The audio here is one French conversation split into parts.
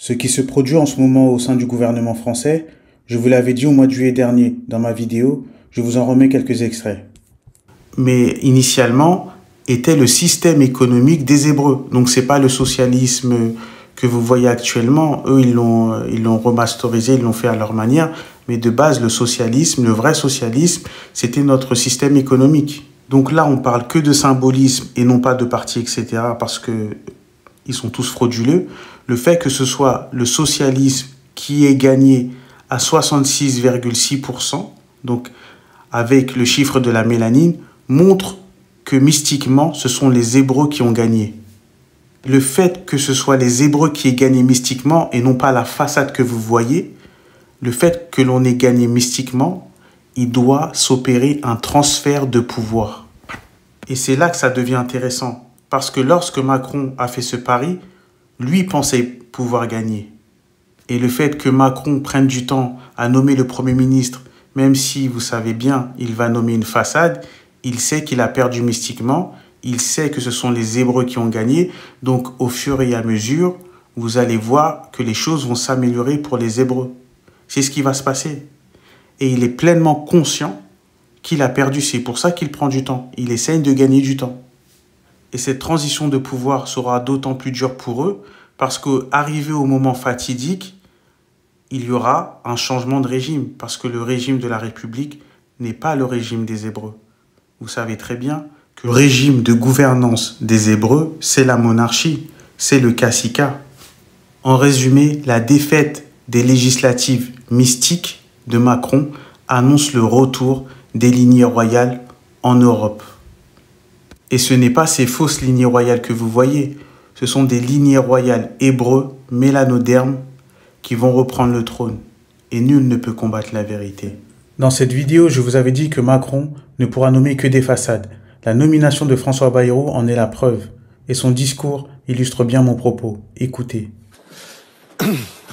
Ce qui se produit en ce moment au sein du gouvernement français, je vous l'avais dit au mois de juillet dernier dans ma vidéo, je vous en remets quelques extraits. Mais initialement, était le système économique des Hébreux. Donc c'est pas le socialisme que vous voyez actuellement. Eux, ils l'ont remasterisé, ils l'ont fait à leur manière. Mais de base, le socialisme, le vrai socialisme, c'était notre système économique. Donc là, on parle que de symbolisme et non pas de parti, etc. parce que ils sont tous frauduleux. Le fait que ce soit le socialisme qui ait gagné à 66,6%, donc avec le chiffre de la mélanine, montre que mystiquement, ce sont les Hébreux qui ont gagné. Le fait que ce soit les Hébreux qui aient gagné mystiquement et non pas la façade que vous voyez, le fait que l'on ait gagné mystiquement, il doit s'opérer un transfert de pouvoir. Et c'est là que ça devient intéressant. Parce que lorsque Macron a fait ce pari, lui pensait pouvoir gagner. Et le fait que Macron prenne du temps à nommer le Premier ministre, même si, vous savez bien, il va nommer une façade, il sait qu'il a perdu mystiquement, il sait que ce sont les Hébreux qui ont gagné. Donc, au fur et à mesure, vous allez voir que les choses vont s'améliorer pour les Hébreux. C'est ce qui va se passer. Et il est pleinement conscient qu'il a perdu. C'est pour ça qu'il prend du temps. Il essaye de gagner du temps. Et cette transition de pouvoir sera d'autant plus dure pour eux parce qu'arrivé au moment fatidique, il y aura un changement de régime parce que le régime de la République n'est pas le régime des Hébreux. Vous savez très bien que le régime de gouvernance des Hébreux, c'est la monarchie, c'est le caciquat. En résumé, la défaite des législatives mystiques de Macron annonce le retour des lignées royales en Europe. Et ce n'est pas ces fausses lignées royales que vous voyez, ce sont des lignées royales hébreux, mélanodermes, qui vont reprendre le trône. Et nul ne peut combattre la vérité. Dans cette vidéo, je vous avais dit que Macron ne pourra nommer que des façades. La nomination de François Bayrou en est la preuve. Et son discours illustre bien mon propos. Écoutez.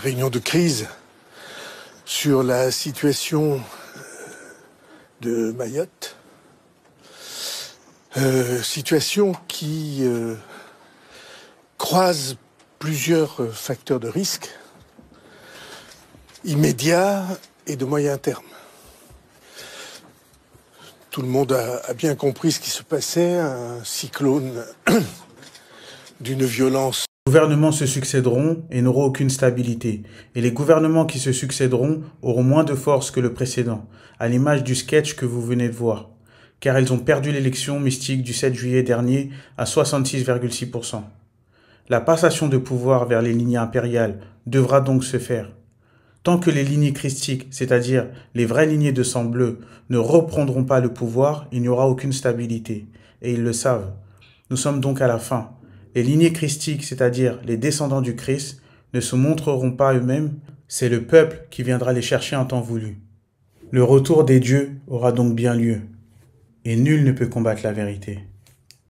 Réunion de crise sur la situation de Mayotte. Situation qui croise plusieurs facteurs de risque immédiats et de moyen terme. Tout le monde a bien compris ce qui se passait, un cyclone d'une violence. Les gouvernements se succéderont et n'auront aucune stabilité. Et les gouvernements qui se succéderont auront moins de force que le précédent, à l'image du sketch que vous venez de voir. Car elles ont perdu l'élection mystique du 7 juillet dernier à 66,6%. La passation de pouvoir vers les lignées impériales devra donc se faire. Tant que les lignées christiques, c'est-à-dire les vraies lignées de sang bleu, ne reprendront pas le pouvoir, il n'y aura aucune stabilité. Et ils le savent. Nous sommes donc à la fin. Les lignées christiques, c'est-à-dire les descendants du Christ, ne se montreront pas eux-mêmes. C'est le peuple qui viendra les chercher en temps voulu. Le retour des dieux aura donc bien lieu. Et nul ne peut combattre la vérité.